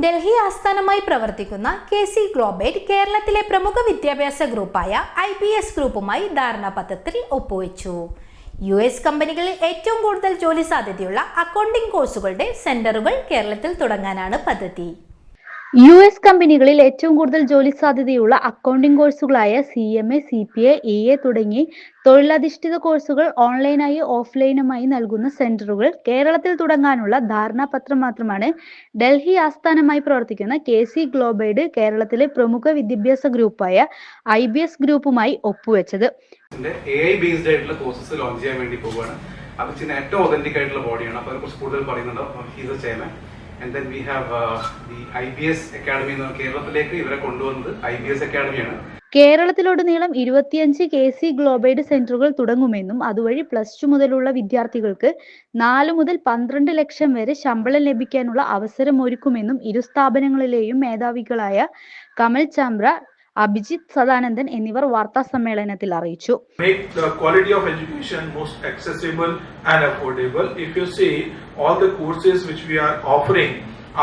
ഡൽഹി ആസ്ഥാനമായി പ്രവർത്തിക്കുന്ന കെ.സി. ഗ്ലോബേറ്റ് കേരളത്തിലെ പ്രമുഖ വിദ്യാഭ്യാസ ഗ്രൂപ്പായ IBS ഗ്രൂപ്പുമായി ധാരണാപത്രത്തിൽ ഒപ്പുവെച്ചു. US കമ്പനികളിൽ ഏറ്റവും കൂടുതൽ ജോലി സാധ്യതയുള്ള അക്കൗണ്ടിംഗ് കോഴ്സുകളുടെ സെന്ററുകൾ കേരളത്തിൽ തുടങ്ങാനാണ് പദ്ധതി. US കമ്പനികളിൽ ഏറ്റവും കൂടുതൽ ജോലി സാധ്യതയുള്ള അക്കൗണ്ടിംഗ് കോഴ്സുകളായ CMA, CPA, EA തുടങ്ങി തൊഴിലധിഷ്ഠിത കോഴ്സുകൾ ഓൺലൈനായി ഓഫ്ലൈനുമായി നൽകുന്ന സെന്ററുകൾ കേരളത്തിൽ തുടങ്ങാനുള്ള ധാരണാപത്രം മാത്രമാണ് ഡൽഹി ആസ്ഥാനമായി പ്രവർത്തിക്കുന്ന കെ.സി. ഗ്ലോബേറ്റ് കേരളത്തിലെ പ്രമുഖ വിദ്യാഭ്യാസ ഗ്രൂപ്പായ IBS ഗ്രൂപ്പുമായി ഒപ്പുവെച്ചത്. AI ബേസ്ഡ് ആയിട്ടുള്ള കോഴ്സസ് ലോഞ്ച് ചെയ്യാൻ വേണ്ടി പോവുകയാണ്. അത് ഏറ്റവും ഒതന്റിക് ആയിട്ടുള്ള ബോഡിയാണ്. അപ്പോൾ അതിനെക്കുറിച്ച് കൂടുതൽ പറയുന്നുണ്ടോ he's chairman. And then we have the IBS Academy എന്ന് കേരളത്തിലേക്ക് ഇവരെ കൊണ്ടുവന്നത് IBS അക്കാഡമിയാണ്. കേരളത്തിലുടനീളം 25 കെ.സി. ഗ്ലോബേറ്റ് സെന്ററുകൾ തുടങ്ങുമെന്നും അതുവഴി +2 മുതലുള്ള വിദ്യാർത്ഥികൾക്ക് 4 മുതൽ 12 ലക്ഷം വരെ ശമ്പളം ലഭിക്കാനുള്ള അവസരമൊരുക്കുമെന്നും ഇരു സ്ഥാപനങ്ങളിലെയും മേധാവികളായ കമൽ ചാമ്ര, അഭിജിത്ത് സദാനന്ദൻ എന്നിവർ വാർത്താ സമ്മേളനത്തിൽ അറിയിച്ചു. Make the quality of education most accessible and affordable. If you see, all the courses which we are offering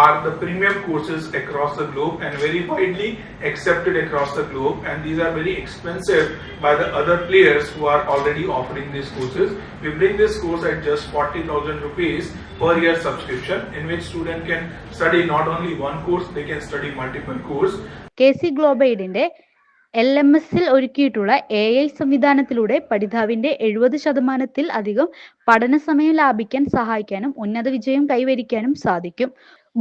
are the premium courses across the globe and very widely accepted across the globe, and these are very expensive by the other players who are already offering these courses. We bring this course at just 40,000 rupees per year subscription, in which student can study not only one course, they can study multiple courses. K C. ഗ്ലോബേറ്റിന്റെ LMS-ൽ ഒരുക്കിയിട്ടുള്ള AI സംവിധാനത്തിലൂടെ പഠിതാവിന്റെ 70% അധികം പഠന സമയം ലാഭിക്കാൻ സഹായിക്കാനും ഉന്നത വിജയം കൈവരിക്കാനും സാധിക്കും.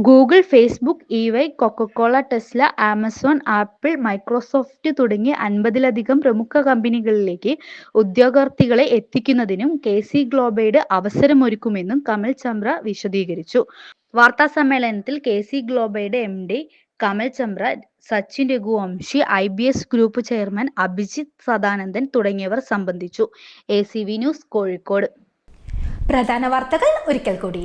Google, Facebook, EY, Coca Cola, Tesla, Amazon, apple, Microsoft തുടങ്ങിയ 50-ലധികം പ്രമുഖ കമ്പനികളിലേക്ക് ഉദ്യോഗാർത്ഥികളെ എത്തിക്കുന്നതിനും കെ.സി. ഗ്ലോബേറ്റ് അവസരമൊരുക്കുമെന്നും കമൽ ചമ്ര വിശദീകരിച്ചു. വാർത്താ സമ്മേളനത്തിൽ K C. Globate MD Kamal Chamra, Sachin Raghuvanshi, IBS group chairman Abhijith Sadanandan തുടങ്ങിയവർ സംബന്ധിച്ചു. ACV news, Kozhikode. പ്രധാന വാർത്തകൾ ഒരിക്കൽ കൂടി.